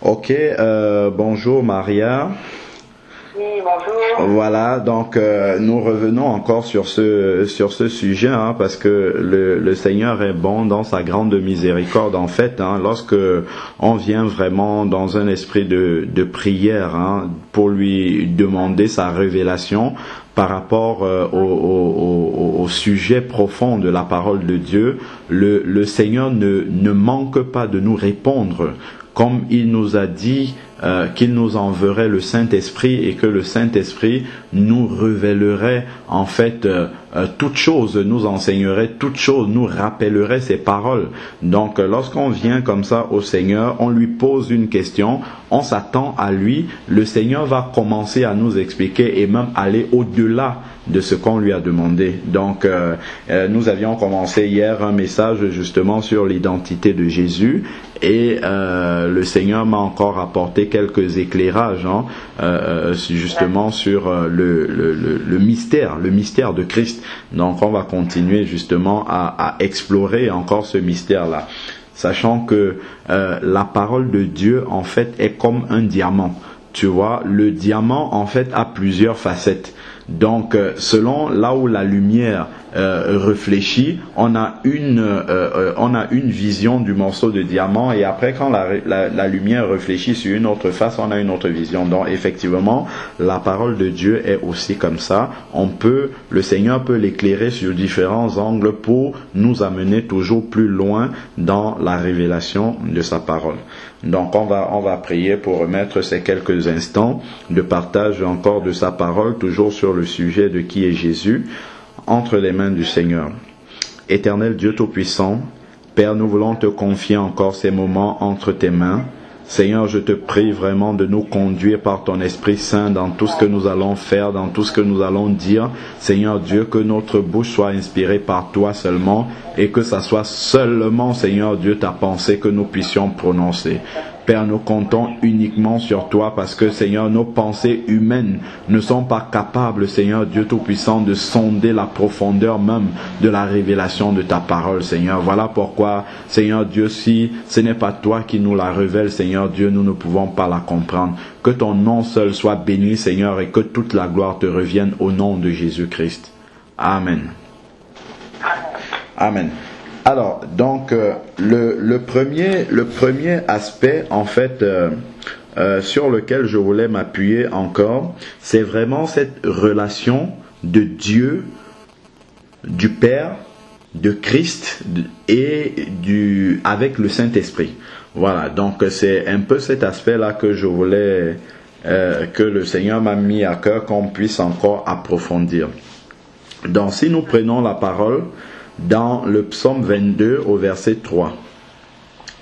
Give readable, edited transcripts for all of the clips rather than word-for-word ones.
Ok, bonjour Maria. Oui, bonjour. Voilà, donc nous revenons encore sur ce sujet, parce que le Seigneur est bon dans sa grande miséricorde. En fait, lorsque on vient vraiment dans un esprit de prière, pour lui demander sa révélation par rapport au sujet profond de la parole de Dieu, le Seigneur ne manque pas de nous répondre. Comme il nous a dit qu'il nous enverrait le Saint-Esprit et que le Saint-Esprit nous révélerait en fait toutes choses, nous enseignerait toutes choses, nous rappellerait ses paroles. Donc lorsqu'on vient comme ça au Seigneur, on lui pose une question, on s'attend à lui, le Seigneur va commencer à nous expliquer et même aller au-delà de ce qu'on lui a demandé. Donc nous avions commencé hier un message justement sur l'identité de Jésus et le Seigneur m'a encore apporté quelques éclairages justement sur le mystère de Christ. Donc on va continuer justement à explorer encore ce mystère-là, sachant que la parole de Dieu en fait est comme un diamant. Tu vois, le diamant en fait a plusieurs facettes. Donc, selon là où la lumière réfléchit, on a une vision du morceau de diamant, et après, quand la lumière réfléchit sur une autre face, on a une autre vision. Donc, effectivement, la parole de Dieu est aussi comme ça. Le Seigneur peut l'éclairer sur différents angles pour nous amener toujours plus loin dans la révélation de sa parole. Donc, on va prier pour remettre ces quelques instants de partage encore de sa parole, toujours sur le sujet de qui est Jésus, entre les mains du Seigneur. Éternel Dieu Tout-Puissant, Père, nous voulons te confier encore ces moments entre tes mains. Seigneur, je te prie vraiment de nous conduire par ton Esprit Saint dans tout ce que nous allons faire, dans tout ce que nous allons dire. Seigneur Dieu, que notre bouche soit inspirée par toi seulement et que ça soit seulement, Seigneur Dieu, ta pensée que nous puissions prononcer. Père, nous comptons uniquement sur toi parce que, Seigneur, nos pensées humaines ne sont pas capables, Seigneur Dieu Tout-Puissant, de sonder la profondeur même de la révélation de ta parole, Seigneur. Voilà pourquoi, Seigneur Dieu, si ce n'est pas toi qui nous la révèle, Seigneur Dieu, nous ne pouvons pas la comprendre. Que ton nom seul soit béni, Seigneur, et que toute la gloire te revienne au nom de Jésus-Christ. Amen. Amen. Alors, donc, le premier aspect, en fait, sur lequel je voulais m'appuyer encore, c'est vraiment cette relation de Dieu, du Père, de Christ et avec le Saint-Esprit. Voilà, donc c'est un peu cet aspect-là que je voulais, que le Seigneur m'a mis à cœur qu'on puisse encore approfondir. Donc, si nous prenons la parole dans le psaume 22 au verset 3.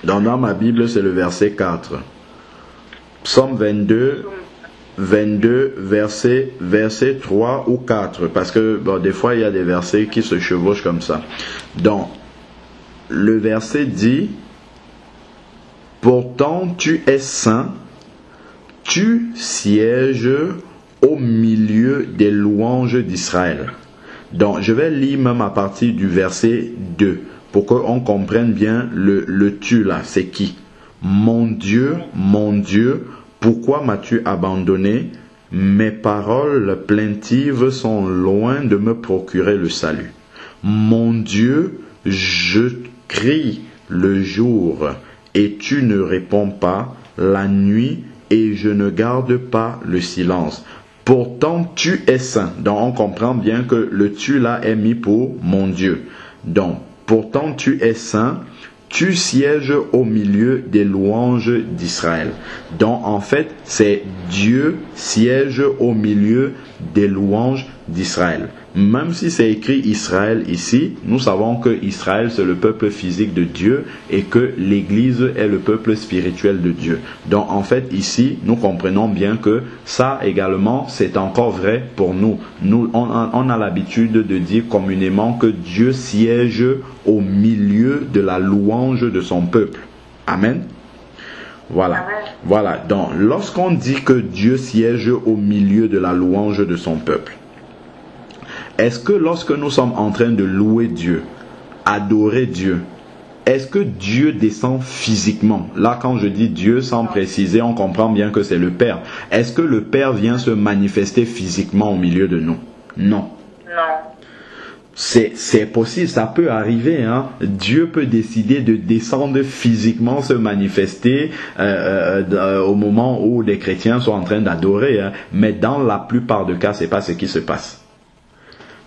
Dans ma Bible, c'est le verset 4. Psaume 22, verset 3 ou 4. Parce que des fois, il y a des versets qui se chevauchent comme ça. Donc, le verset dit: Pourtant tu es saint, tu sièges au milieu des louanges d'Israël. Donc, je vais lire même à partir du verset 2 pour qu'on comprenne bien le tu là, c'est qui? Mon Dieu, pourquoi m'as-tu abandonné? Mes paroles plaintives sont loin de me procurer le salut. Mon Dieu, je crie le jour et tu ne réponds pas, la nuit et je ne garde pas le silence. Pourtant, tu es saint. Donc, on comprend bien que le tu là est mis pour mon Dieu. Donc, pourtant, tu es saint, tu sièges au milieu des louanges d'Israël. Donc, en fait, c'est Dieu siège au milieu des louanges d'Israël. Même si c'est écrit Israël ici, nous savons que Israël c'est le peuple physique de Dieu et que l'Église est le peuple spirituel de Dieu. Donc en fait ici, nous comprenons bien que ça également c'est encore vrai pour nous. On a l'habitude de dire communément que Dieu siège au milieu de la louange de son peuple. Amen. Voilà. Voilà. Donc lorsqu'on dit que Dieu siège au milieu de la louange de son peuple, est-ce que lorsque nous sommes en train de louer Dieu, adorer Dieu, est-ce que Dieu descend physiquement? Là, quand je dis Dieu, sans préciser, on comprend bien que c'est le Père. Est-ce que le Père vient se manifester physiquement au milieu de nous? Non. Non. C'est possible, ça peut arriver. Dieu peut décider de descendre physiquement, se manifester au moment où les chrétiens sont en train d'adorer. Mais dans la plupart des cas, c'est pas ce qui se passe.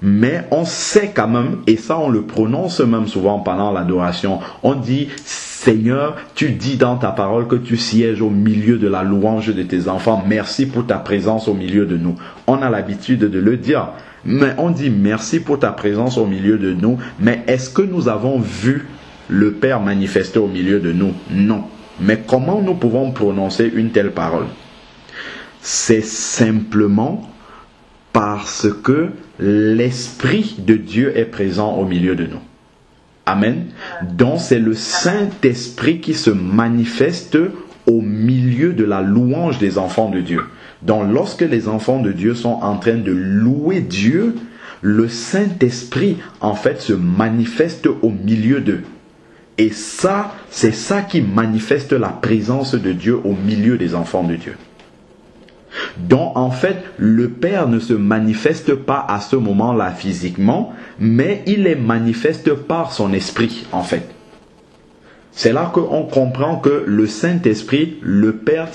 Mais on sait quand même, et ça on le prononce même souvent pendant l'adoration, on dit « Seigneur, tu dis dans ta parole que tu sièges au milieu de la louange de tes enfants. Merci pour ta présence au milieu de nous. » On a l'habitude de le dire. Mais on dit merci pour ta présence au milieu de nous. Mais est-ce que nous avons vu le Père manifester au milieu de nous? Non. Mais comment nous pouvons prononcer une telle parole? C'est simplement parce que l'Esprit de Dieu est présent au milieu de nous. Amen. Donc c'est le Saint-Esprit qui se manifeste au milieu de la louange des enfants de Dieu. Donc lorsque les enfants de Dieu sont en train de louer Dieu, le Saint-Esprit en fait se manifeste au milieu d'eux. Et ça, c'est ça qui manifeste la présence de Dieu au milieu des enfants de Dieu. Donc en fait, le Père ne se manifeste pas à ce moment-là physiquement, mais il est manifeste par son esprit en fait. C'est là qu'on comprend que le Saint-Esprit, le Père,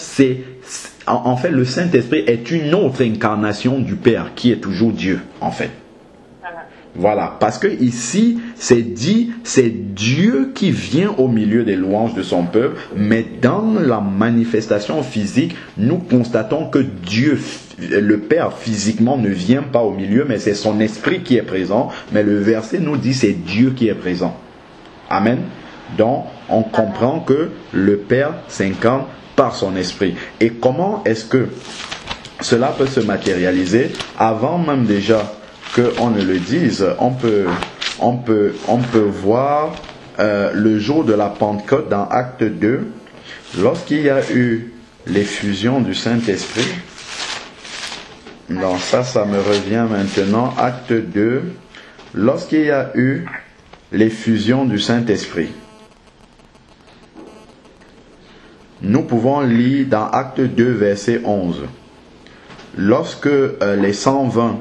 en fait le Saint-Esprit est une autre incarnation du Père qui est toujours Dieu en fait. Voilà, parce que ici, c'est dit, c'est Dieu qui vient au milieu des louanges de son peuple, mais dans la manifestation physique, nous constatons que Dieu, le Père physiquement ne vient pas au milieu, mais c'est son esprit qui est présent, mais le verset nous dit c'est Dieu qui est présent. Amen. Donc, on comprend que le Père s'incarne par son esprit. Et comment est-ce que cela peut se matérialiser? Avant même déjà qu'on ne le dise, on peut voir le jour de la Pentecôte dans Acte 2, lorsqu'il y a eu l'effusion du Saint-Esprit. Donc ça me revient maintenant, Acte 2, lorsqu'il y a eu l'effusion du Saint-Esprit. Nous pouvons lire dans Acte 2, verset 11. Lorsque les 120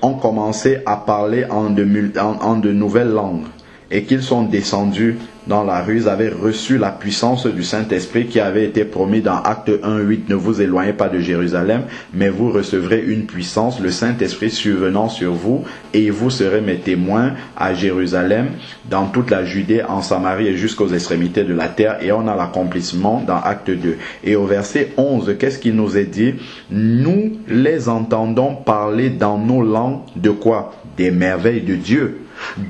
ont commencé à parler en de nouvelles langues et qu'ils sont descendus dans la rue, ils avaient reçu la puissance du Saint-Esprit qui avait été promis dans Acte 1:8. Ne vous éloignez pas de Jérusalem, mais vous recevrez une puissance, le Saint-Esprit survenant sur vous, et vous serez mes témoins à Jérusalem, dans toute la Judée, en Samarie et jusqu'aux extrémités de la terre. Et on a l'accomplissement dans Acte 2. Et au verset 11, qu'est-ce qu'il nous est dit? Nous les entendons parler dans nos langues de quoi? Des merveilles de Dieu,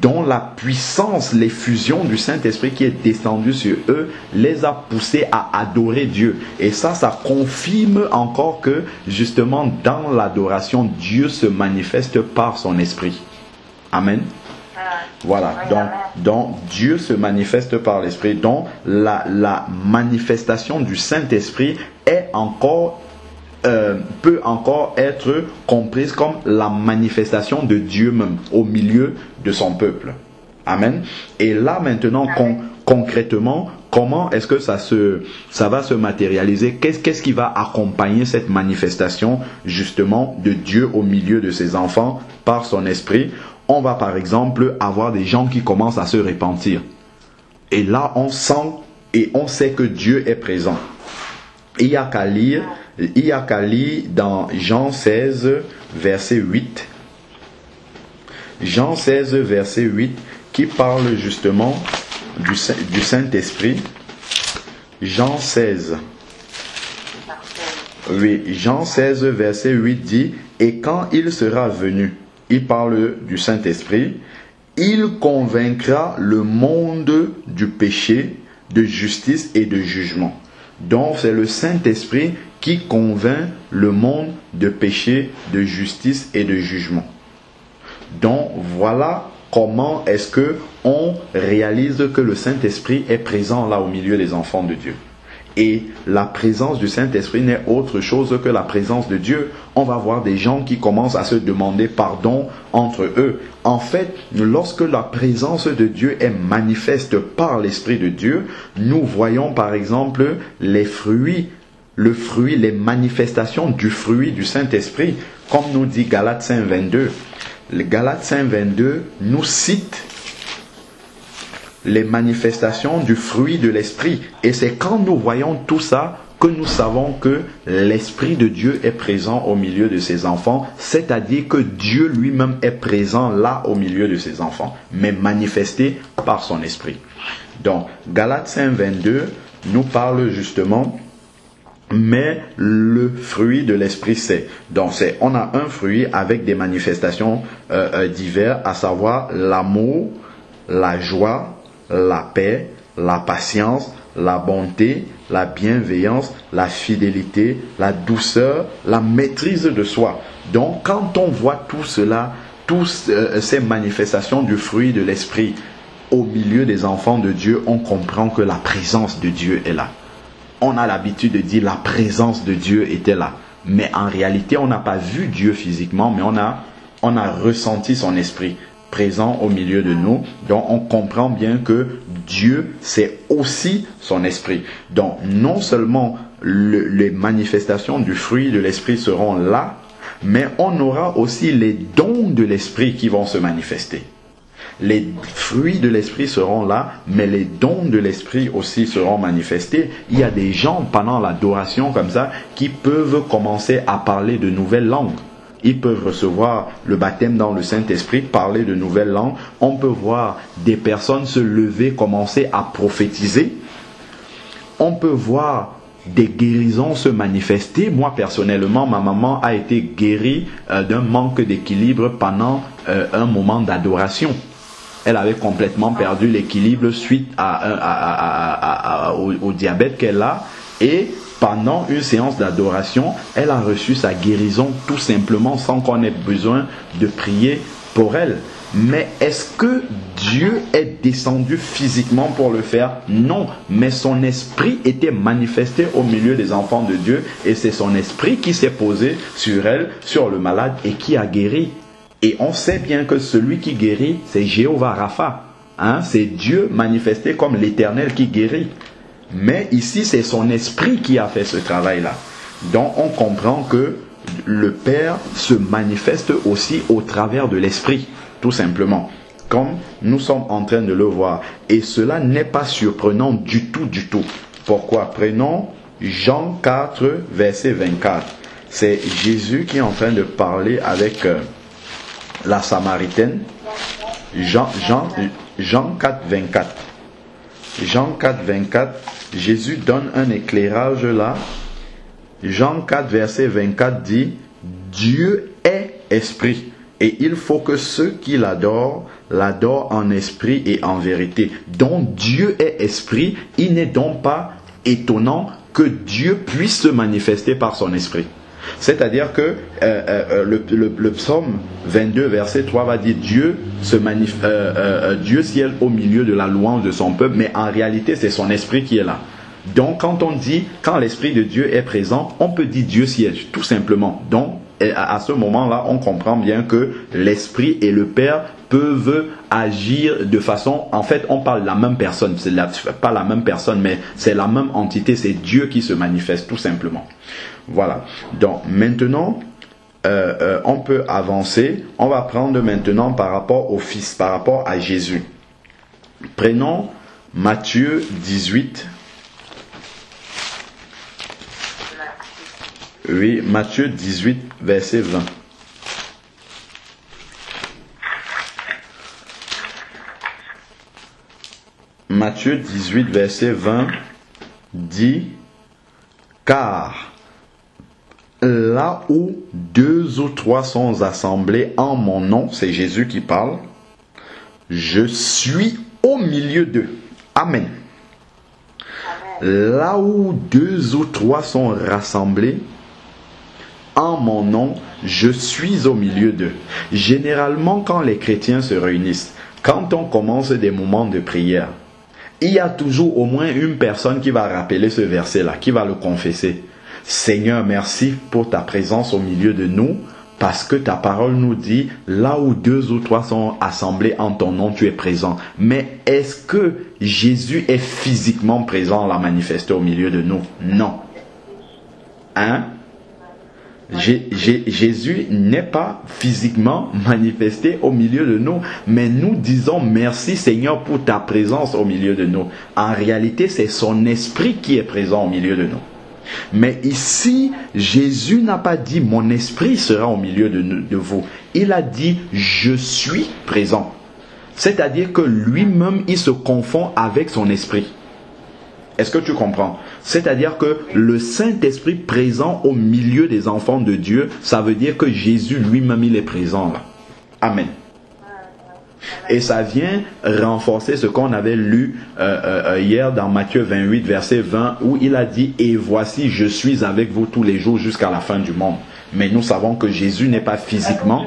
dont la puissance, l'effusion du Saint-Esprit qui est descendu sur eux, les a poussés à adorer Dieu. Et ça confirme encore que, justement, dans l'adoration, Dieu se manifeste par son Esprit. Amen. Voilà, donc Dieu se manifeste par l'Esprit. Donc la manifestation du Saint-Esprit est encore peut encore être comprise comme la manifestation de Dieu même au milieu de son peuple. Amen. Et là maintenant, concrètement, comment est-ce que ça va se matérialiser? Qu'est-ce qui va accompagner cette manifestation justement de Dieu au milieu de ses enfants par son esprit? On va par exemple avoir des gens qui commencent à se repentir. Et là on sent et on sait que Dieu est présent. Il y a qu'à lire dans Jean 16, verset 8. Jean 16, verset 8, qui parle justement du Saint-Esprit. Jean 16. Oui, Jean 16, verset 8 dit, « Et quand il sera venu, il parle du Saint-Esprit, il convaincra le monde du péché, de justice et de jugement. » Donc c'est le Saint-Esprit qui convainc le monde de péché, de justice et de jugement. Donc voilà comment est-ce que on réalise que le Saint-Esprit est présent là au milieu des enfants de Dieu. Et la présence du Saint-Esprit n'est autre chose que la présence de Dieu. On va voir des gens qui commencent à se demander pardon entre eux. En fait, lorsque la présence de Dieu est manifeste par l'Esprit de Dieu, nous voyons par exemple les fruits, les manifestations du fruit du Saint-Esprit, comme nous dit Galates 5.22. Le Galates 5.22 nous cite les manifestations du fruit de l'Esprit. Et c'est quand nous voyons tout ça que nous savons que l'Esprit de Dieu est présent au milieu de ses enfants, c'est-à-dire que Dieu lui-même est présent là au milieu de ses enfants, mais manifesté par son Esprit. Donc, Galates 5.22 nous parle justement, mais le fruit de l'Esprit c'est. Donc, on a un fruit avec des manifestations diverses, à savoir l'amour, la joie, la paix, la patience, la bonté, la bienveillance, la fidélité, la douceur, la maîtrise de soi. Donc, quand on voit tout cela, toutes ces manifestations du fruit de l'Esprit au milieu des enfants de Dieu, on comprend que la présence de Dieu est là. On a l'habitude de dire la présence de Dieu était là. Mais en réalité, on n'a pas vu Dieu physiquement, mais on a ressenti son esprit présent au milieu de nous. Donc on comprend bien que Dieu, c'est aussi son esprit. Donc non seulement les manifestations du fruit de l'esprit seront là, mais on aura aussi les dons de l'esprit qui vont se manifester. Les fruits de l'esprit seront là, mais les dons de l'esprit aussi seront manifestés. Il y a des gens pendant l'adoration comme ça qui peuvent commencer à parler de nouvelles langues. Ils peuvent recevoir le baptême dans le Saint-Esprit, parler de nouvelles langues. On peut voir des personnes se lever, commencer à prophétiser. On peut voir des guérisons se manifester. Moi, personnellement, ma maman a été guérie d'un manque d'équilibre pendant un moment d'adoration. Elle avait complètement perdu l'équilibre suite au diabète qu'elle a. Et pendant une séance d'adoration, elle a reçu sa guérison tout simplement sans qu'on ait besoin de prier pour elle. Mais est-ce que Dieu est descendu physiquement pour le faire? Non, mais son esprit était manifesté au milieu des enfants de Dieu et c'est son esprit qui s'est posé sur elle, sur le malade et qui a guéri. Et on sait bien que celui qui guérit, c'est Jéhovah Rapha. C'est Dieu manifesté comme l'Éternel qui guérit. Mais ici, c'est son esprit qui a fait ce travail-là. Donc, on comprend que le Père se manifeste aussi au travers de l'esprit, tout simplement, comme nous sommes en train de le voir. Et cela n'est pas surprenant du tout, du tout. Pourquoi? Prenons Jean 4, verset 24. C'est Jésus qui est en train de parler avec la Samaritaine. Jean 4, 24. Jean 4, 24, Jésus donne un éclairage là. Jean 4, verset 24 dit « Dieu est esprit et il faut que ceux qui l'adorent, l'adorent en esprit et en vérité. » Donc Dieu est esprit, il n'est donc pas étonnant que Dieu puisse se manifester par son esprit. C'est-à-dire que le psaume 22 verset 3 va dire Dieu siège au milieu de la louange de son peuple, mais en réalité c'est son esprit qui est là. Donc quand on dit, quand l'esprit de Dieu est présent, on peut dire Dieu siège, tout simplement. Donc à ce moment-là, on comprend bien que l'esprit et le Père peuvent agir de façon, en fait on parle de la même personne, c'est pas la même personne, mais c'est la même entité, c'est Dieu qui se manifeste, tout simplement. Voilà. Donc maintenant, on peut avancer. On va prendre maintenant par rapport au Fils, par rapport à Jésus. Prenons Matthieu 18. Oui, Matthieu 18, verset 20. Matthieu 18, verset 20 dit « Car là où 2 ou 3 sont assemblés en mon nom, c'est Jésus qui parle, je suis au milieu d'eux. » Amen. Là où 2 ou 3 sont rassemblés en mon nom, je suis au milieu d'eux. Généralement, quand les chrétiens se réunissent, quand on commence des moments de prière, il y a toujours au moins une personne qui va rappeler ce verset-là, qui va le confesser. Seigneur, merci pour ta présence au milieu de nous, parce que ta parole nous dit, là où 2 ou 3 sont assemblés en ton nom, tu es présent. Mais est-ce que Jésus est physiquement présent, l'a manifesté au milieu de nous? Non. Hein? Jésus n'est pas physiquement manifesté au milieu de nous, mais nous disons merci Seigneur pour ta présence au milieu de nous. En réalité, c'est son esprit qui est présent au milieu de nous. Mais ici, Jésus n'a pas dit mon esprit sera au milieu de vous. Il a dit je suis présent. C'est-à-dire que lui-même, il se confond avec son esprit. Est-ce que tu comprends? C'est-à-dire que le Saint-Esprit présent au milieu des enfants de Dieu, ça veut dire que Jésus lui-même, il est présent là. Amen. Et ça vient renforcer ce qu'on avait lu hier dans Matthieu 28, verset 20, où il a dit « Et voici, je suis avec vous tous les jours jusqu'à la fin du monde. » Mais nous savons que Jésus n'est pas physiquement...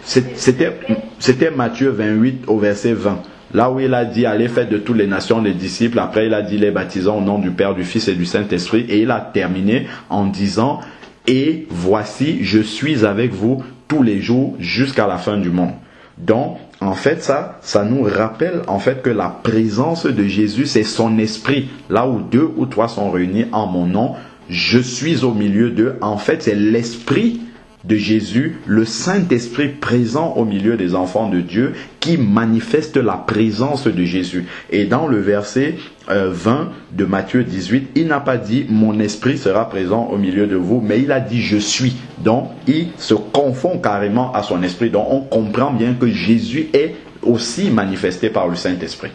C'était Matthieu 28 au verset 20. Là où il a dit, allez faites de toutes les nations les disciples. Après il a dit, les baptisant au nom du Père, du Fils et du Saint-Esprit. Et il a terminé en disant, et voici, je suis avec vous tous les jours jusqu'à la fin du monde. Donc, en fait, ça nous rappelle en fait que la présence de Jésus, c'est son esprit. Là où 2 ou 3 sont réunis en mon nom, je suis au milieu d'eux. En fait, c'est l'esprit de Jésus, le Saint-Esprit présent au milieu des enfants de Dieu qui manifeste la présence de Jésus. Et dans le verset 20 de Matthieu 18, il n'a pas dit « Mon esprit sera présent au milieu de vous », mais il a dit « Je suis ». Donc, il se confond carrément à son esprit. Donc, on comprend bien que Jésus est aussi manifesté par le Saint-Esprit.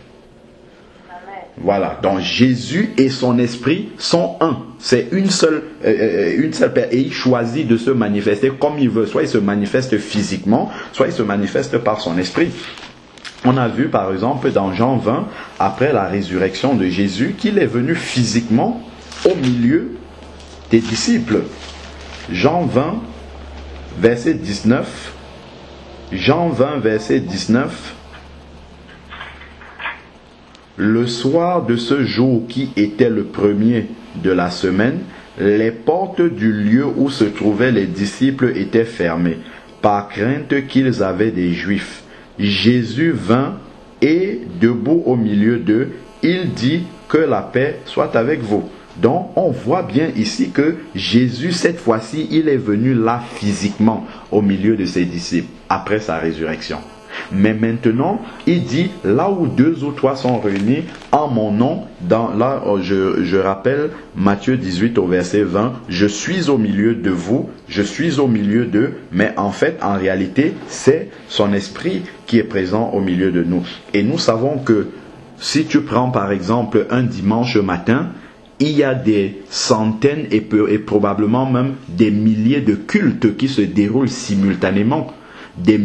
Voilà, donc Jésus et son esprit sont un. C'est une seule personne. Et il choisit de se manifester comme il veut. Soit il se manifeste physiquement, soit il se manifeste par son esprit. On a vu par exemple dans Jean 20, après la résurrection de Jésus, qu'il est venu physiquement au milieu des disciples. Jean 20, verset 19. Jean 20, verset 19. Le soir de ce jour qui était le premier de la semaine, les portes du lieu où se trouvaient les disciples étaient fermées, par crainte qu'ils avaient des Juifs. Jésus vint et, debout au milieu d'eux, il dit que la paix soit avec vous. Donc, on voit bien ici que Jésus, cette fois-ci, il est venu là physiquement au milieu de ses disciples, après sa résurrection. Mais maintenant, il dit, là où 2 ou 3 sont réunis en mon nom, je rappelle Matthieu 18 au verset 20, je suis au milieu de vous, je suis au milieu d'eux, mais en fait, en réalité, c'est son esprit qui est présent au milieu de nous. Et nous savons que si tu prends par exemple un dimanche matin, il y a des centaines et probablement même des milliers de cultes qui se déroulent simultanément. Des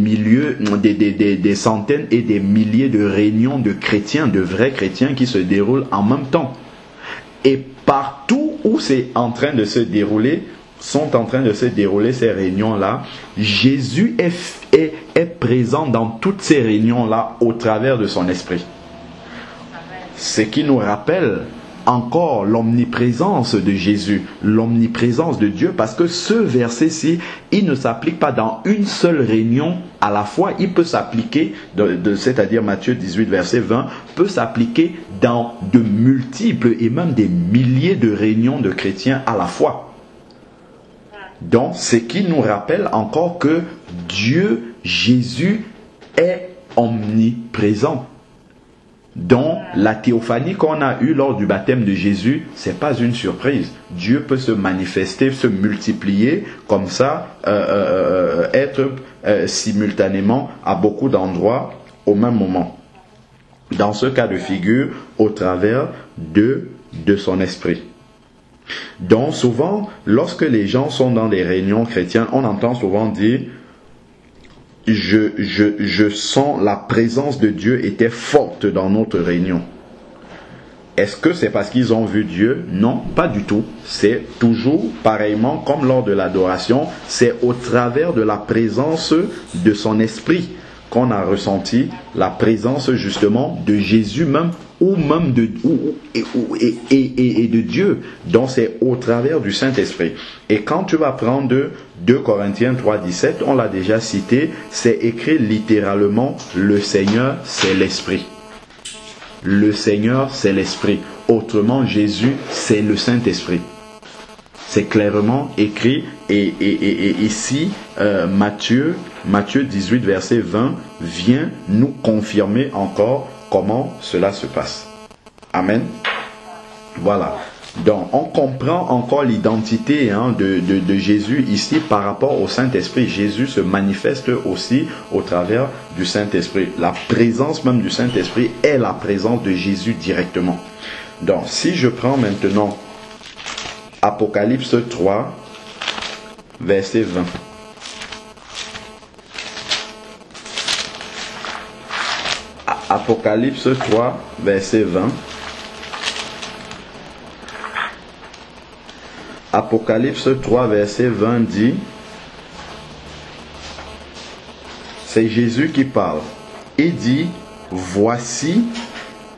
centaines et des milliers de réunions de chrétiens, de vrais chrétiens qui se déroulent en même temps. Et partout où c'est en train de se dérouler, sont en train de se dérouler ces réunions-là, Jésus est présent dans toutes ces réunions-là au travers de son esprit. Ce qui nous rappelle encore l'omniprésence de Jésus, l'omniprésence de Dieu, parce que ce verset-ci, il ne s'applique pas dans une seule réunion à la fois, il peut s'appliquer, c'est-à-dire Matthieu 18, verset 20, peut s'appliquer dans de multiples et même des milliers de réunions de chrétiens à la fois. Donc, ce qui nous rappelle encore que Dieu, Jésus, est omniprésent. Donc, la théophanie qu'on a eue lors du baptême de Jésus, c'est pas une surprise. Dieu peut se manifester, se multiplier, comme ça, être simultanément à beaucoup d'endroits au même moment. Dans ce cas de figure, au travers de son esprit. Donc, souvent, lorsque les gens sont dans des réunions chrétiennes, on entend souvent dire je sens la présence de Dieu était forte dans notre réunion. Est-ce que c'est parce qu'ils ont vu Dieu? Non, pas du tout. C'est toujours pareillement comme lors de l'adoration, c'est au travers de la présence de son esprit qu'on a ressenti la présence justement de Jésus même, ou même et de Dieu. Donc c'est au travers du Saint-Esprit. Et quand tu vas prendre 2 Corinthiens 3,17, on l'a déjà cité, c'est écrit littéralement, le Seigneur c'est l'Esprit. Le Seigneur c'est l'Esprit. Autrement, Jésus c'est le Saint-Esprit. C'est clairement écrit, et ici, Matthieu 18, verset 20, vient nous confirmer encore comment cela se passe. Amen. Voilà. Donc, on comprend encore l'identité de Jésus ici par rapport au Saint-Esprit. Jésus se manifeste aussi au travers du Saint-Esprit. La présence même du Saint-Esprit est la présence de Jésus directement. Donc, si je prends maintenant Apocalypse 3, verset 20. Apocalypse 3, verset 20. Apocalypse 3, verset 20 dit, c'est Jésus qui parle. Il dit, voici,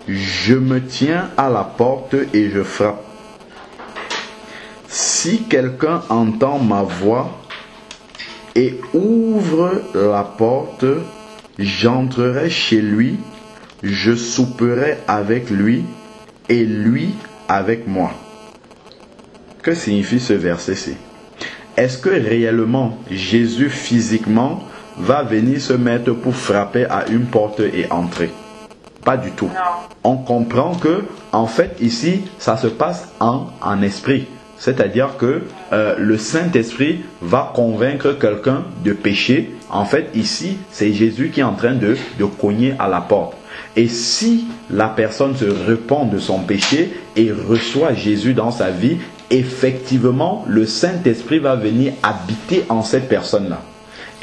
je me tiens à la porte et je frappe. Si quelqu'un entend ma voix et ouvre la porte, j'entrerai chez lui, je souperai avec lui et lui avec moi. Que signifie ce verset-ci? Est-ce que réellement Jésus physiquement va venir se mettre pour frapper à une porte et entrer? Pas du tout. On comprend que, en fait, ici, ça se passe en esprit. C'est-à-dire que le Saint-Esprit va convaincre quelqu'un de pécher. En fait, ici, c'est Jésus qui est en train de cogner à la porte. Et si la personne se repent de son péché et reçoit Jésus dans sa vie, effectivement, le Saint-Esprit va venir habiter en cette personne-là.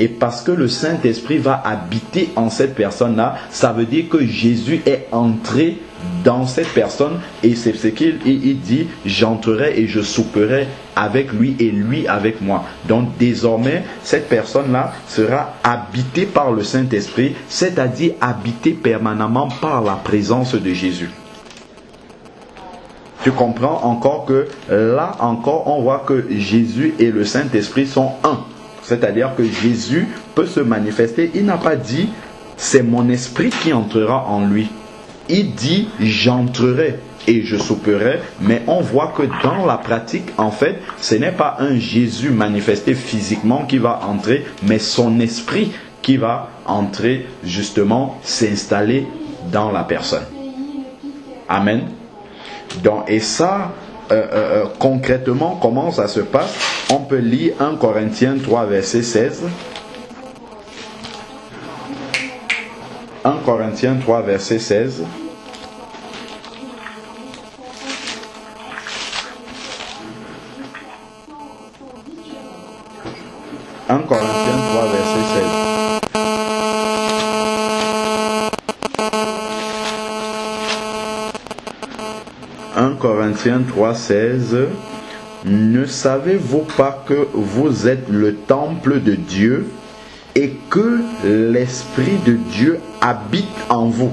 Et parce que le Saint-Esprit va habiter en cette personne-là, ça veut dire que Jésus est entré dans cette personne, et c'est ce qu'il dit, j'entrerai et je souperai avec lui et lui avec moi. Donc désormais, cette personne-là sera habitée par le Saint-Esprit, c'est-à-dire habitée permanemment par la présence de Jésus. Tu comprends encore que là encore, on voit que Jésus et le Saint-Esprit sont un. C'est-à-dire que Jésus peut se manifester. Il n'a pas dit, c'est mon esprit qui entrera en lui. Il dit, j'entrerai et je souperai. Mais on voit que dans la pratique, en fait, ce n'est pas un Jésus manifesté physiquement qui va entrer, mais son esprit qui va entrer, justement, s'installer dans la personne. Amen. Donc, et ça, concrètement, comment ça se passe? On peut lire 1 Corinthiens 3, verset 16. 1 Corinthiens 3, verset 16. « 1 Corinthiens 3, verset 16. « 1 Corinthiens 3, 16. Ne savez-vous pas que vous êtes le temple de Dieu et que l'Esprit de Dieu habite en vous ?»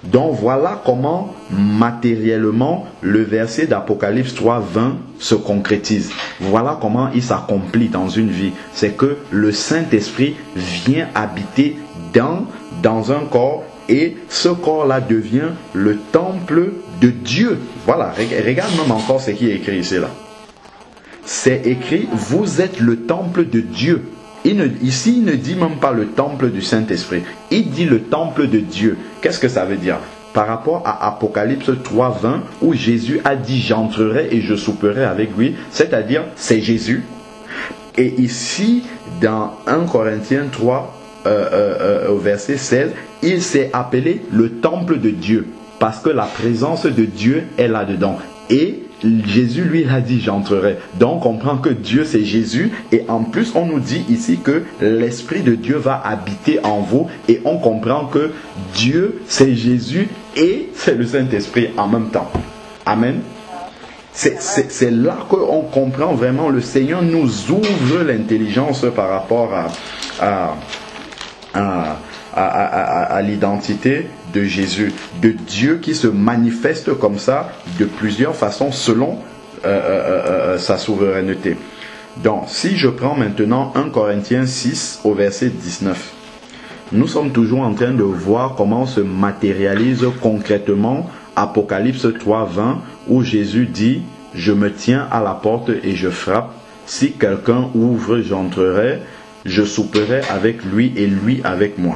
Donc voilà comment matériellement le verset d'Apocalypse 3, 20 se concrétise. Voilà comment il s'accomplit dans une vie. C'est que le Saint-Esprit vient habiter dans un corps, et ce corps-là devient le temple de Dieu. Voilà, regarde même encore ce qui est écrit ici là. C'est écrit, vous êtes le temple de Dieu. Ici, il ne dit même pas le temple du Saint-Esprit. Il dit le temple de Dieu. Qu'est-ce que ça veut dire? Par rapport à Apocalypse 3, 20, où Jésus a dit, j'entrerai et je souperai avec lui. C'est-à-dire, c'est Jésus. Et ici, dans 1 Corinthiens 3, au verset 16, il s'est appelé le temple de Dieu. Parce que la présence de Dieu est là-dedans. Et Jésus lui a dit j'entrerai. Donc on comprend que Dieu c'est Jésus, et en plus on nous dit ici que l'Esprit de Dieu va habiter en vous, et on comprend que Dieu c'est Jésus et c'est le Saint-Esprit en même temps. Amen. C'est là qu'on comprend vraiment, le Seigneur nous ouvre l'intelligence par rapport à l'identité de Jésus, de Dieu qui se manifeste comme ça de plusieurs façons selon sa souveraineté. Donc, si je prends maintenant 1 Corinthiens 6 au verset 19, nous sommes toujours en train de voir comment se matérialise concrètement Apocalypse 3:20 où Jésus dit « Je me tiens à la porte et je frappe. Si quelqu'un ouvre, j'entrerai. Je souperai avec lui et lui avec moi. »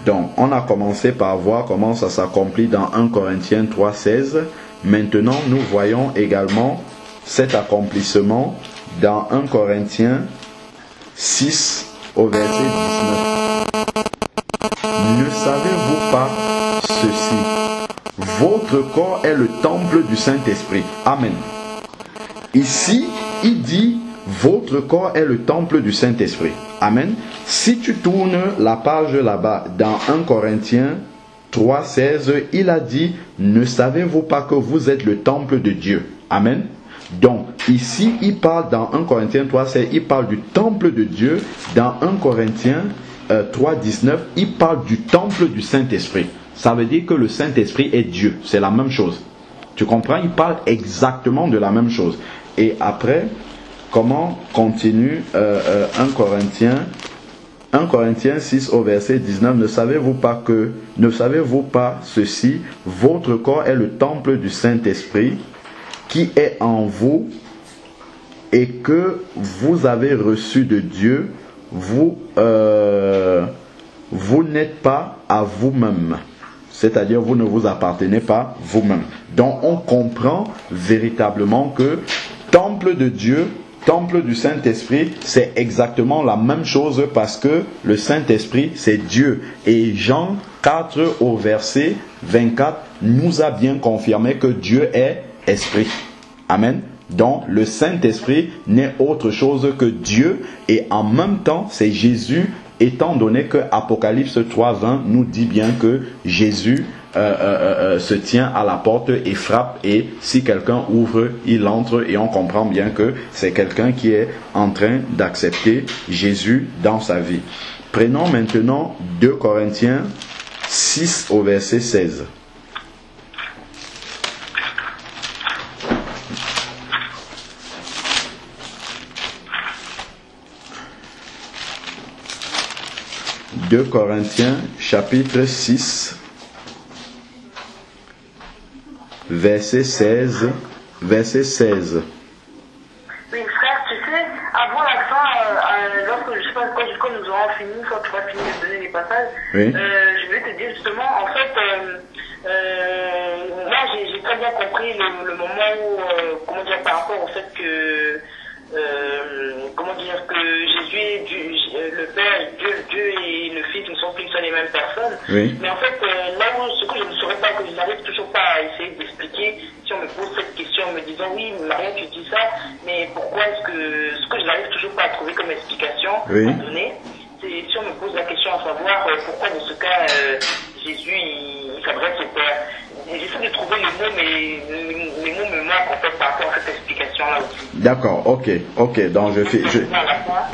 Donc, on a commencé par voir comment ça s'accomplit dans 1 Corinthiens 3:16. Maintenant, nous voyons également cet accomplissement dans 1 Corinthiens 6 au verset 19. Ne savez-vous pas ceci? Votre corps est le temple du Saint-Esprit. Amen. Ici, il dit, votre corps est le temple du Saint-Esprit. Amen. Si tu tournes la page là-bas, dans 1 Corinthiens 3:16, il a dit, ne savez-vous pas que vous êtes le temple de Dieu? Amen. Donc, ici, il parle dans 1 Corinthiens 3:16, il parle du temple de Dieu. Dans 1 Corinthiens 3:19, il parle du temple du Saint-Esprit. Ça veut dire que le Saint-Esprit est Dieu. C'est la même chose. Tu comprends? Il parle exactement de la même chose. Et après, comment continue 1 Corinthiens 6 au verset 19, ne savez-vous pas ceci, votre corps est le temple du Saint-Esprit qui est en vous et que vous avez reçu de Dieu, vous n'êtes pas à vous-même. C'est-à-dire, vous ne vous appartenez pas vous-même. Donc, on comprend véritablement que temple de Dieu, temple du Saint-Esprit, c'est exactement la même chose parce que le Saint-Esprit, c'est Dieu. Et Jean 4 au verset 24 nous a bien confirmé que Dieu est Esprit. Amen. Donc, le Saint-Esprit n'est autre chose que Dieu et en même temps, c'est Jésus, étant donné que Apocalypse 3:20 nous dit bien que Jésus se tient à la porte et frappe, et si quelqu'un ouvre, il entre, et on comprend bien que c'est quelqu'un qui est en train d'accepter Jésus dans sa vie. Prenons maintenant 2 Corinthiens 6 au verset 16. « 2 Corinthiens, chapitre 6, verset 16. Verset 16. Oui, frère, tu sais, avant la fin, lorsque je sais pas quand nous aurons fini, quand tu vas finir de donner les passages, Oui. je vais te dire justement, en fait, moi j'ai très bien compris le moment où, comment dire, par rapport au fait que, comment dire, que Jésus est le Père, Dieu et le Fils ne sont plus une seule et même personne. Oui. Mais en fait, là où ce que je ne saurais pas, que je n'arrive toujours pas à essayer d'expliquer, si on me pose cette question en me disant oui, Marianne, tu dis ça, mais pourquoi est-ce que ce que je n'arrive toujours pas à trouver comme explication Oui. à donner, c'est si on me pose la question à savoir pourquoi dans ce cas Jésus il s'adresse au Père. J'essaie de trouver les mots, mais les mots me manquent en fait par rapport à cette explication-là aussi. D'accord, ok. Donc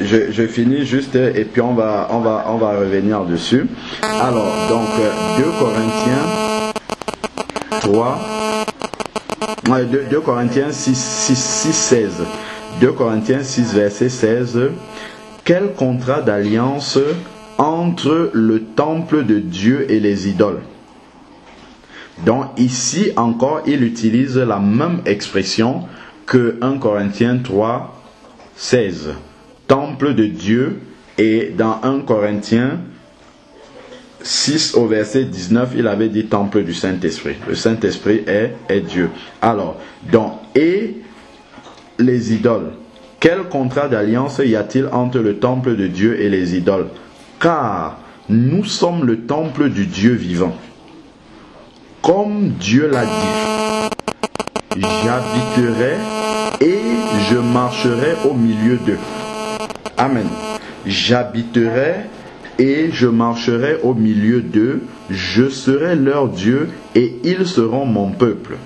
je finis juste et puis on va revenir dessus. Alors, donc 2 Corinthiens 3, 2 Corinthiens 6, 16. 2 Corinthiens 6, verset 16. Quel contrat d'alliance entre le temple de Dieu et les idoles? Donc ici encore, il utilise la même expression que 1 Corinthiens 3, 16. Temple de Dieu, et dans 1 Corinthiens 6 au verset 19, il avait dit temple du Saint-Esprit. Le Saint-Esprit est Dieu. Alors, donc, et les idoles. Quel contrat d'alliance y a-t-il entre le temple de Dieu et les idoles? Car nous sommes le temple du Dieu vivant. Comme Dieu l'a dit, j'habiterai et je marcherai au milieu d'eux. Amen. J'habiterai et je marcherai au milieu d'eux. Je serai leur Dieu et ils seront mon peuple.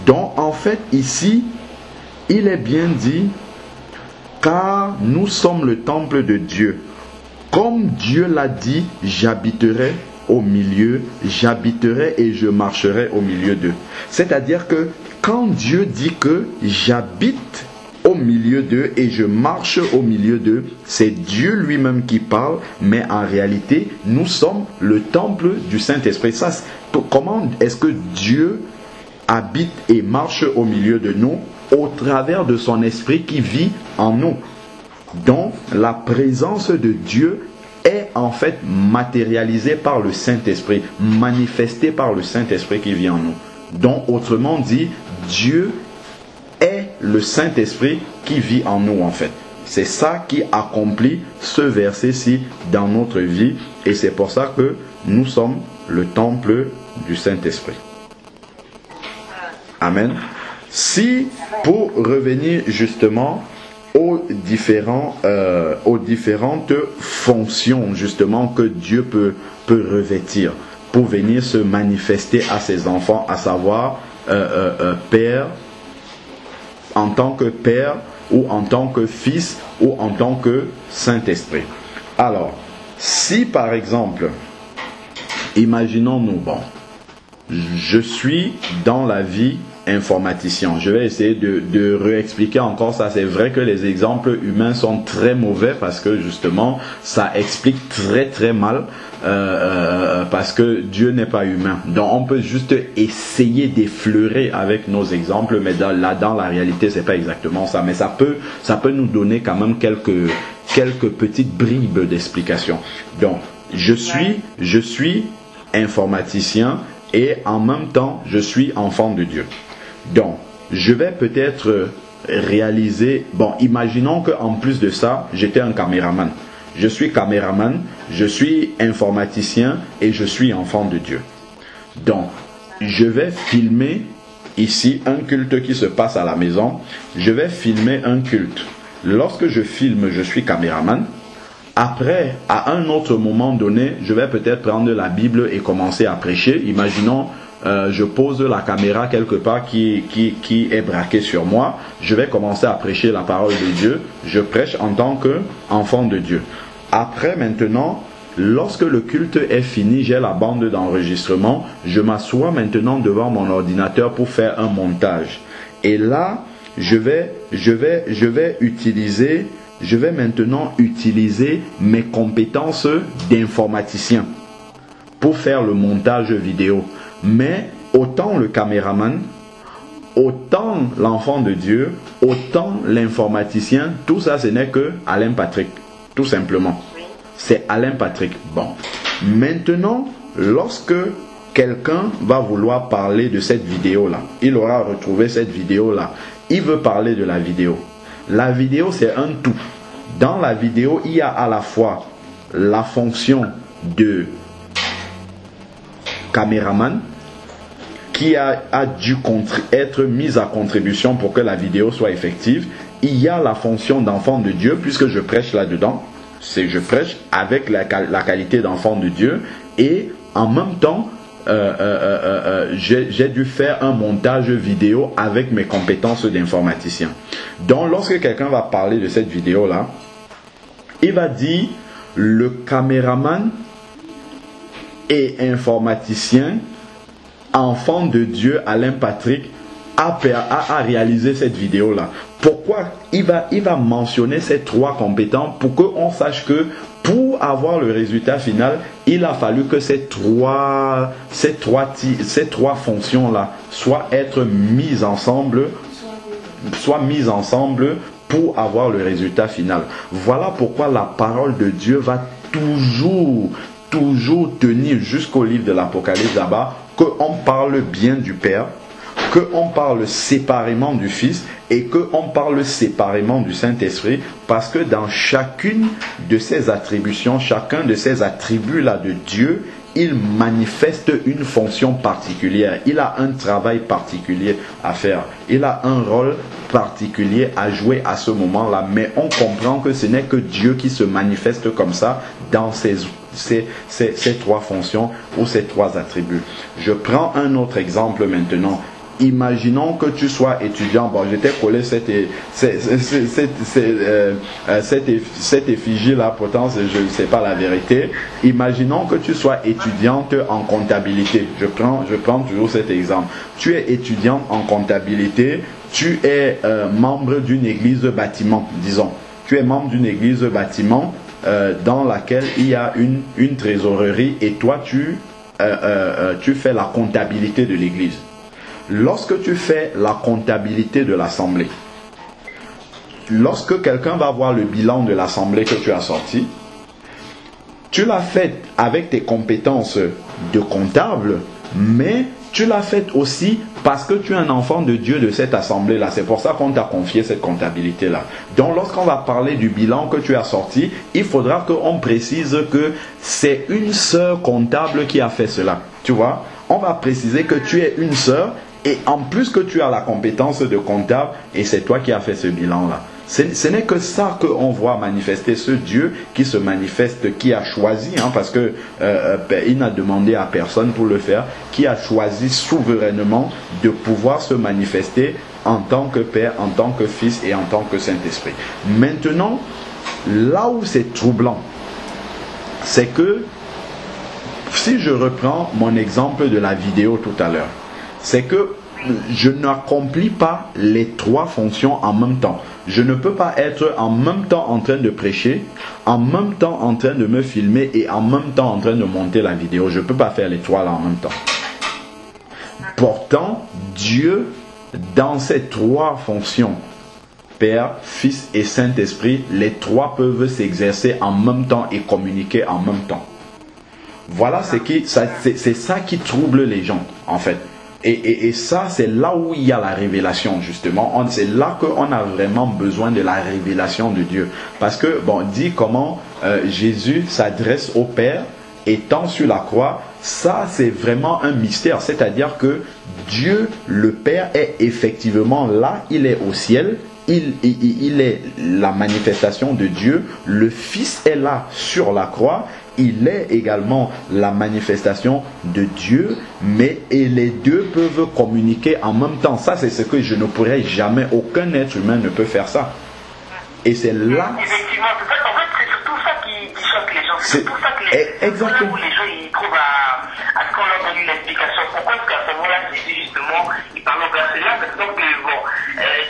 Donc en fait ici, il est bien dit, car nous sommes le temple de Dieu. comme Dieu l'a dit, j'habiterai et je marcherai au milieu d'eux. C'est-à-dire que quand Dieu dit que j'habite au milieu d'eux et je marche au milieu d'eux, c'est Dieu lui-même qui parle, mais en réalité, nous sommes le temple du Saint-Esprit. Ça, comment est-ce que Dieu habite et marche au milieu de nous? Au travers de son esprit qui vit en nous. Donc, la présence de Dieu est en fait matérialisée par le Saint-Esprit, manifestée par le Saint-Esprit qui vit en nous. Donc, autrement dit, Dieu est le Saint-Esprit qui vit en nous en fait. C'est ça qui accomplit ce verset-ci dans notre vie et c'est pour ça que nous sommes le temple du Saint-Esprit. Amen. Si, pour revenir justement aux différentes fonctions justement que Dieu peut revêtir pour venir se manifester à ses enfants, à savoir Père, en tant que Père ou en tant que Fils ou en tant que Saint-Esprit. Alors, si par exemple, imaginons-nous, je suis dans la vie informaticien. Je vais essayer de réexpliquer encore ça. C'est vrai que les exemples humains sont très mauvais parce que justement, ça explique très mal parce que Dieu n'est pas humain. Donc, on peut juste essayer d'effleurer avec nos exemples, mais dans la réalité, c'est pas exactement ça. Mais ça peut nous donner quand même quelques petites bribes d'explication. Donc, je suis informaticien et en même temps, je suis enfant de Dieu. Donc, je vais peut-être réaliser... imaginons qu'en plus de ça, j'étais un caméraman. Je suis caméraman, je suis informaticien et je suis enfant de Dieu. Donc, je vais filmer ici un culte qui se passe à la maison. Je vais filmer un culte. Lorsque je filme, je suis caméraman. Après, à un autre moment donné, je vais peut-être prendre la Bible et commencer à prêcher. Imaginons... je pose la caméra quelque part qui est braquée sur moi. Je vais commencer à prêcher la parole de Dieu. Je prêche en tant qu'enfant de Dieu. Après, maintenant, lorsque le culte est fini, j'ai la bande d'enregistrement. Je m'assois maintenant devant mon ordinateur pour faire un montage. Et là, je vais maintenant utiliser mes compétences d'informaticien pour faire le montage vidéo. Mais autant le caméraman, autant l'enfant de Dieu, autant l'informaticien, tout ça ce n'est que Alain Patrick, tout simplement. C'est Alain Patrick. Bon, maintenant, lorsque quelqu'un va vouloir parler de cette vidéo-là, il aura retrouvé cette vidéo-là, il veut parler de la vidéo. La vidéo, c'est un tout. Dans la vidéo, il y a à la fois la fonction de caméraman qui a dû être mise à contribution pour que la vidéo soit effective. Il y a la fonction d'enfant de Dieu puisque je prêche là-dedans. Je prêche avec la qualité d'enfant de Dieu et en même temps j'ai dû faire un montage vidéo avec mes compétences d'informaticien. Donc lorsque quelqu'un va parler de cette vidéo-là, il va dire le caméraman et informaticien, enfant de Dieu, Alain Patrick, a réalisé cette vidéo-là. Pourquoi il va mentionner ces trois compétences pour qu'on sache que pour avoir le résultat final, il a fallu que ces trois fonctions-là soient mises ensemble pour avoir le résultat final. Voilà pourquoi la parole de Dieu va toujours tenir jusqu'au livre de l'Apocalypse là-bas, qu'on parle bien du Père, qu'on parle séparément du Fils et qu'on parle séparément du Saint-Esprit, parce que dans chacune de ces attributions, chacun de ces attributs-là de Dieu, il manifeste une fonction particulière, il a un travail particulier à faire, il a un rôle particulier à jouer à ce moment-là, mais on comprend que ce n'est que Dieu qui se manifeste comme ça dans ces trois fonctions ou ces trois attributs. Je prends un autre exemple maintenant. imaginons que tu sois étudiant. Bon, je t'ai collé cette effigie là, pourtant je ne sais pas la vérité. Imaginons que tu sois étudiante en comptabilité. Je prends toujours cet exemple. Tu es étudiante en comptabilité, tu es membre d'une église de bâtiment, disons. Tu es membre d'une église de bâtiment dans laquelle il y a une trésorerie et toi tu fais la comptabilité de l'église. Lorsque tu fais la comptabilité de l'assemblée, lorsque quelqu'un va voir le bilan de l'assemblée que tu as sorti, tu l'as fait avec tes compétences de comptable, mais tu l'as fait aussi parce que tu es un enfant de Dieu de cette assemblée-là. C'est pour ça qu'on t'a confié cette comptabilité-là. Donc lorsqu'on va parler du bilan que tu as sorti, il faudra qu'on précise que c'est une sœur comptable qui a fait cela. Tu vois, on va préciser que tu es une sœur et en plus que tu as la compétence de comptable et c'est toi qui as fait ce bilan-là. Ce n'est que ça qu'on voit manifester, ce Dieu qui se manifeste, qui a choisi, parce que il n'a demandé à personne pour le faire, qui a choisi souverainement de pouvoir se manifester en tant que Père, en tant que Fils et en tant que Saint-Esprit. Maintenant, là où c'est troublant, c'est que, si je reprends mon exemple de la vidéo tout à l'heure, c'est que je n'accomplis pas les trois fonctions en même temps. Je ne peux pas être en même temps en train de prêcher, en même temps en train de me filmer et en même temps en train de monter la vidéo. Je ne peux pas faire les trois là en même temps. Pourtant, Dieu, dans ces trois fonctions, Père, Fils et Saint-Esprit, les trois peuvent s'exercer en même temps et communiquer en même temps. Voilà, c'est ça qui trouble les gens, en fait. Et ça, c'est là où il y a la révélation, justement. C'est là qu'on a vraiment besoin de la révélation de Dieu. Parce que, bon, dit comment Jésus s'adresse au Père, étant sur la croix, ça, c'est vraiment un mystère. C'est-à-dire que Dieu, le Père, est effectivement là, il est au ciel. Il est la manifestation de Dieu. Le Fils est là sur la croix. Il est également la manifestation de Dieu, mais les deux peuvent communiquer en même temps. Ça, c'est ce que je ne pourrais jamais, aucun être humain ne peut faire ça. Et c'est là... Effectivement, en fait, c'est surtout ça qui choque les gens. C'est surtout ça que exactement. Là où les gens ils trouvent à ce qu'on leur donne une explication. Pourquoi est-ce qu'à ce moment-là, c'est justement, ils parlent au verset là, parce que donc, bon,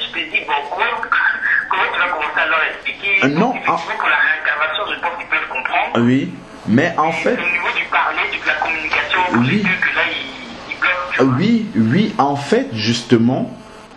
tu te dis, bon, comment tu vas commencer à leur expliquer? Non, effectivement, pour la réincarnation, je pense qu'ils peuvent comprendre. Oui. Mais en fait, au niveau du parler, de la communication, oui, que là, ils bloquent. Oui, en fait, justement,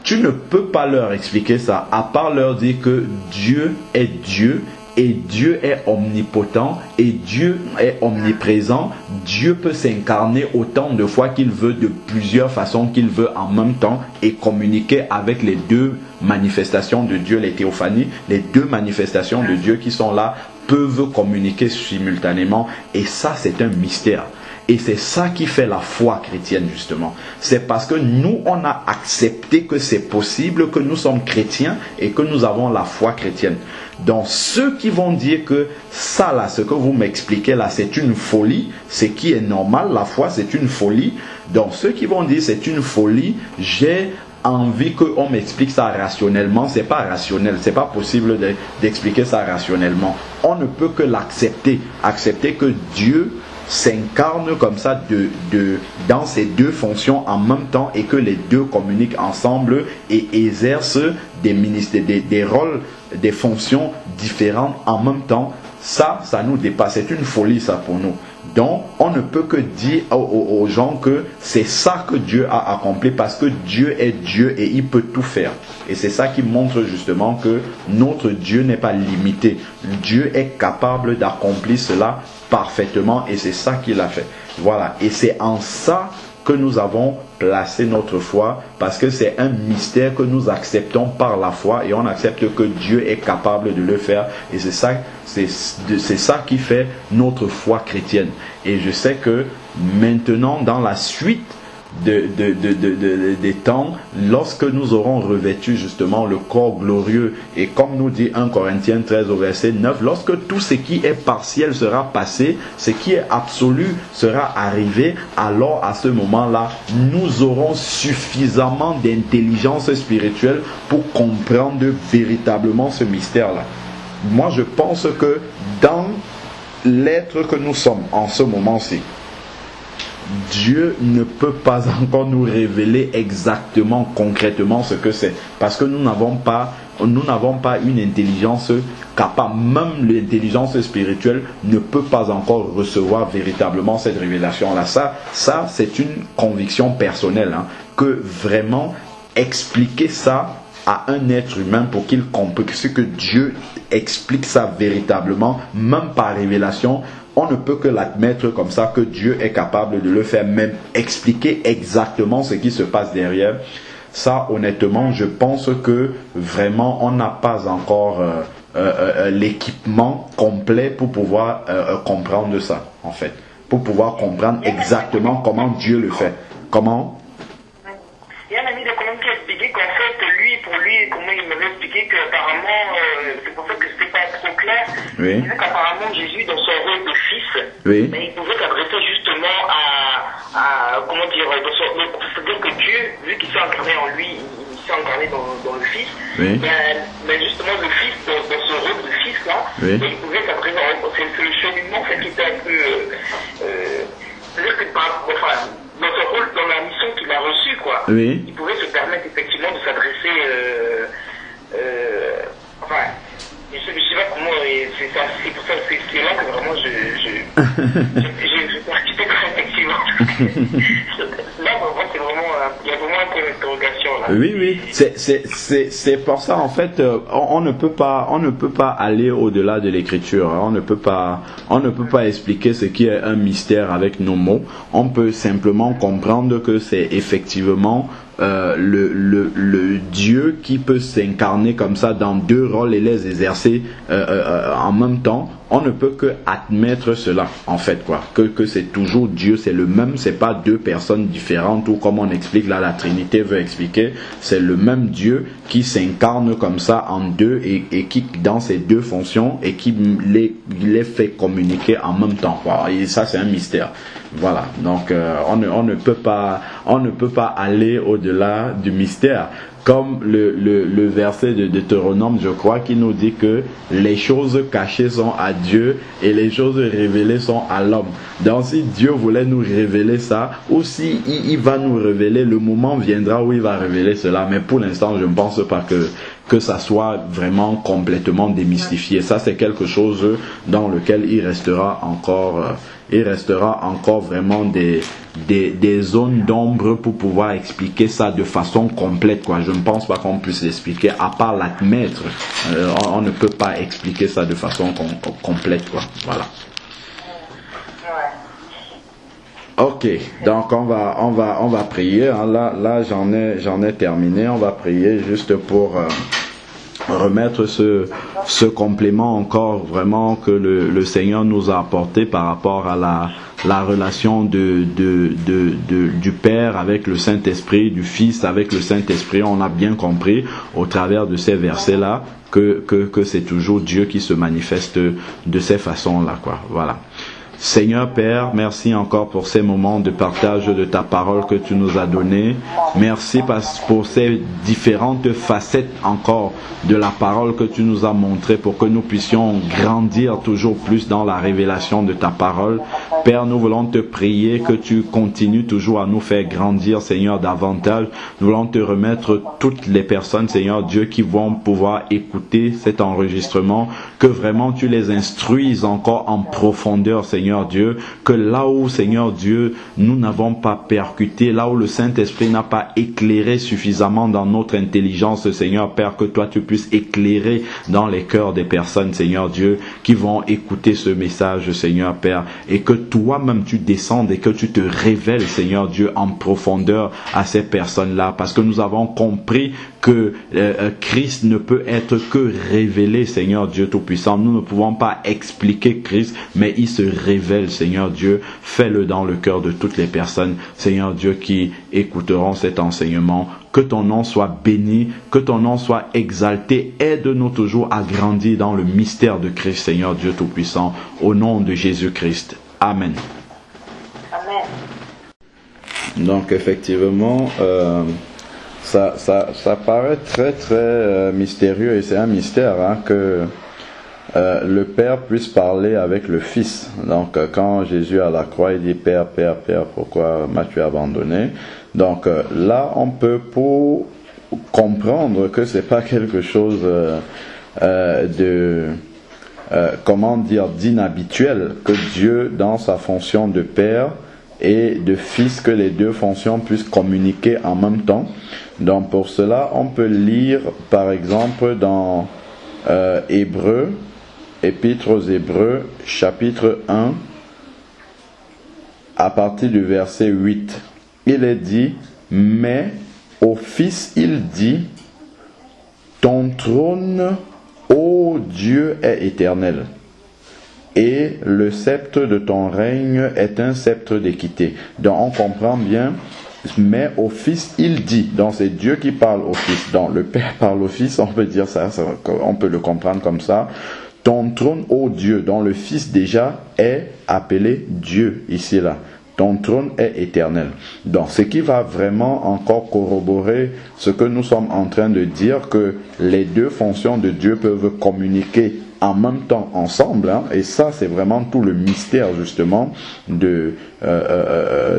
tu ne peux pas leur expliquer ça, à part leur dire que Dieu est Dieu, et Dieu est omnipotent, et Dieu est omniprésent. Dieu peut s'incarner autant de fois qu'il veut, de plusieurs façons qu'il veut en même temps, et communiquer avec les deux manifestations de Dieu, les théophanies, les deux manifestations de Dieu qui sont là, peuvent communiquer simultanément, et ça c'est un mystère. Et c'est ça qui fait la foi chrétienne, justement. C'est parce que nous, on a accepté que c'est possible, que nous sommes chrétiens et que nous avons la foi chrétienne. Donc ceux qui vont dire que ça là, ce que vous m'expliquez là, c'est une folie, ce qui est normal, la foi c'est une folie. Donc ceux qui vont dire c'est une folie, j'ai envie qu'on m'explique ça rationnellement. C'est pas rationnel, c'est pas possible d'expliquer ça rationnellement. On ne peut que l'accepter, accepter que Dieu s'incarne comme ça dans ces deux fonctions en même temps et que les deux communiquent ensemble et exercent des rôles, des fonctions différentes en même temps. Ça nous dépasse. C'est une folie ça pour nous. Donc on ne peut que dire aux gens que c'est ça que Dieu a accompli parce que Dieu est Dieu et il peut tout faire. Et c'est ça qui montre justement que notre Dieu n'est pas limité. Dieu est capable d'accomplir cela parfaitement et c'est ça qu'il a fait. Voilà. Et c'est en ça que nous avons placé notre foi parce que c'est un mystère que nous acceptons par la foi et on accepte que Dieu est capable de le faire et c'est ça qui fait notre foi chrétienne. Et je sais que maintenant dans la suite des temps, lorsque nous aurons revêtu justement le corps glorieux, et comme nous dit 1 Corinthiens 13 au verset 9, lorsque tout ce qui est partiel sera passé, ce qui est absolu sera arrivé, alors à ce moment-là, nous aurons suffisamment d'intelligence spirituelle pour comprendre véritablement ce mystère-là. Moi, je pense que dans l'être que nous sommes en ce moment-ci, Dieu ne peut pas encore nous révéler exactement, concrètement ce que c'est. Parce que nous n'avons pas une intelligence capable. Même l'intelligence spirituelle ne peut pas encore recevoir véritablement cette révélation-là. Ça c'est une conviction personnelle, hein, que vraiment expliquer ça à un être humain pour qu'il comprenne ce que Dieu explique ça véritablement, même par révélation, on ne peut que l'admettre comme ça, que Dieu est capable de le faire, même expliquer exactement ce qui se passe derrière. Ça, honnêtement, je pense que vraiment, on n'a pas encore l'équipement complet pour pouvoir comprendre ça, en fait. Pour pouvoir comprendre exactement comment Dieu le fait. Comment? Il y a un ami de Colombie qui a expliqué qu'en fait, pour lui, comment il m'avait expliqué qu'apparemment, c'est pour ça que c'était pas trop clair. Oui. Il disait qu'apparemment, Jésus, dans son rôle de fils, oui, mais il pouvait s'adresser justement à comment dire, c'est-à-dire que Dieu, vu qu'il s'est incarné en lui, il s'est incarné dans le fils, oui, mais justement, le fils, dans ce rôle de fils là, oui, il pouvait s'adresser, c'est le cheminement, en fait, qui était un peu, c'est-à-dire que dans ce rôle, dans la mission qu'il a reçue, quoi, oui, il pouvait se permettre effectivement de s'adresser, je sais pas comment, c'est pour ça que c'est là que vraiment j'ai percuté très effectivement. Là, vraiment, c'est vraiment, il y a vraiment un peu d'interrogation là. oui, oui, c'est pour ça en fait, on ne peut pas aller au-delà de l'écriture, hein. On ne peut pas expliquer ce qui est un mystère avec nos mots. On peut simplement comprendre que c'est effectivement le Dieu qui peut s'incarner comme ça dans deux rôles et les exercer en même temps. On ne peut que admettre cela, en fait, quoi. Que c'est toujours Dieu, c'est le même, c'est pas deux personnes différentes, ou comme on explique là, la Trinité veut expliquer, c'est le même Dieu qui s'incarne comme ça en deux et qui, dans ces deux fonctions, et qui les fait communiquer en même temps, quoi. Et ça, c'est un mystère. Voilà. Donc, on ne peut pas aller au-delà du mystère. Comme le verset de Deutéronome, je crois, qui nous dit que les choses cachées sont à Dieu et les choses révélées sont à l'homme. Donc si Dieu voulait nous révéler ça, ou si il va nous révéler, le moment viendra où il va révéler cela. Mais pour l'instant, je ne pense pas que ça soit vraiment complètement démystifié. Ça, c'est quelque chose dans lequel il restera encore vraiment des zones d'ombre pour pouvoir expliquer ça de façon complète, quoi. Je ne pense pas qu'on puisse l'expliquer, à part l'admettre. On ne peut pas expliquer ça de façon complète, quoi. Voilà. Ok, donc on va prier, hein. Là j'en ai terminé. On va prier juste pour remettre ce complément encore vraiment que le Seigneur nous a apporté par rapport à la relation du Père avec le Saint-Esprit, du Fils avec le Saint-Esprit. On a bien compris au travers de ces versets-là que c'est toujours Dieu qui se manifeste de ces façons-là, quoi. Voilà. Seigneur Père, merci encore pour ces moments de partage de ta parole que tu nous as donné. Merci pour ces différentes facettes encore de la parole que tu nous as montrées pour que nous puissions grandir toujours plus dans la révélation de ta parole. Père, nous voulons te prier que tu continues toujours à nous faire grandir, Seigneur, davantage. Nous voulons te remettre toutes les personnes, Seigneur Dieu, qui vont pouvoir écouter cet enregistrement, que vraiment tu les instruises encore en profondeur, Seigneur Dieu, que là où, Seigneur Dieu, nous n'avons pas percuté, là où le Saint-Esprit n'a pas éclairé suffisamment dans notre intelligence, Seigneur Père, que toi tu puisses éclairer dans les cœurs des personnes, Seigneur Dieu, qui vont écouter ce message, Seigneur Père, et que toi-même tu descendes et que tu te révèles, Seigneur Dieu, en profondeur à ces personnes-là, parce que nous avons compris que Christ ne peut être que révélé, Seigneur Dieu Tout-Puissant. Nous ne pouvons pas expliquer Christ, mais il se révèle, Seigneur Dieu. Fais-le dans le cœur de toutes les personnes, Seigneur Dieu, qui écouteront cet enseignement. Que ton nom soit béni, que ton nom soit exalté. Aide-nous toujours à grandir dans le mystère de Christ, Seigneur Dieu Tout-Puissant, au nom de Jésus-Christ. Amen. Amen. Donc effectivement, ça paraît très très mystérieux, et c'est un mystère que le Père puisse parler avec le Fils. Donc quand Jésus à la croix, il dit Père, Père, Père, pourquoi m'as-tu abandonné? Donc là, on peut pour comprendre que c'est pas quelque chose d'inhabituel, que Dieu, dans sa fonction de Père et de Fils, que les deux fonctions puissent communiquer en même temps. Donc pour cela, on peut lire par exemple dans Hébreux, Épître aux Hébreux, chapitre 1, à partir du verset 8. Il est dit, mais au Fils il dit, ton trône, ô Dieu, est éternel, et le sceptre de ton règne est un sceptre d'équité. Donc on comprend bien, mais au Fils il dit, donc c'est Dieu qui parle au Fils, donc le Père parle au Fils, on peut dire ça, on peut le comprendre comme ça. Ton trône, ô Dieu, dont le Fils déjà est appelé Dieu ici là. Ton trône est éternel. Donc, ce qui va vraiment encore corroborer ce que nous sommes en train de dire, que les deux fonctions de Dieu peuvent communiquer en même temps ensemble, et ça, c'est vraiment tout le mystère justement de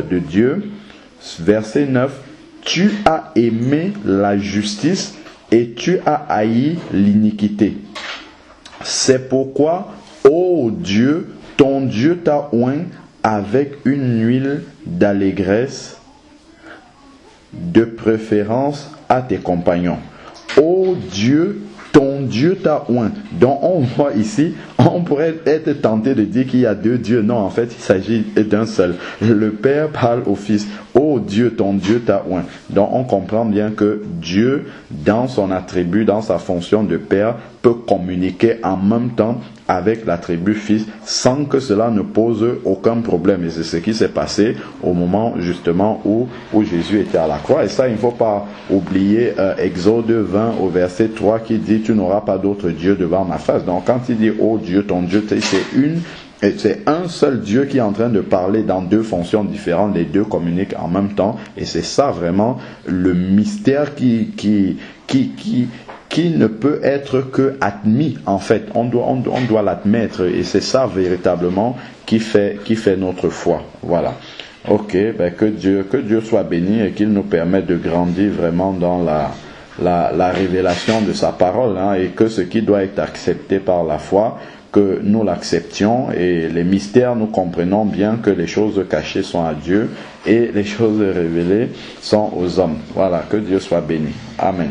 Dieu. Verset 9, tu as aimé la justice et tu as haï l'iniquité. C'est pourquoi, ô Dieu, ton Dieu t'a oint avec une huile d'allégresse, de préférence à tes compagnons. Ô Dieu, ton Dieu t'a oint. Donc on voit ici, on pourrait être tenté de dire qu'il y a deux dieux. Non, en fait, il s'agit d'un seul. Le Père parle au Fils. Ô Dieu, ton Dieu t'a oint. Donc on comprend bien que Dieu, dans son attribut, dans sa fonction de Père, peut communiquer en même temps avec l'attribut Fils sans que cela ne pose aucun problème. Et c'est ce qui s'est passé au moment justement où Jésus était à la croix. Et ça, il ne faut pas oublier Exode 20 au verset 3 qui dit « Tu n'auras pas d'autre Dieu devant ma face ». Donc quand il dit « Oh Dieu, ton Dieu », c'est un seul Dieu qui est en train de parler dans deux fonctions différentes. Les deux communiquent en même temps. Et c'est ça vraiment le mystère qui ne peut être que admis, en fait. On doit l'admettre, et c'est ça véritablement qui fait notre foi. Voilà. Ok, que Dieu soit béni et qu'il nous permette de grandir vraiment dans la révélation de sa parole, et que ce qui doit être accepté par la foi, que nous l'acceptions, et les mystères, nous comprenons bien que les choses cachées sont à Dieu et les choses révélées sont aux hommes. Voilà, que Dieu soit béni. Amen.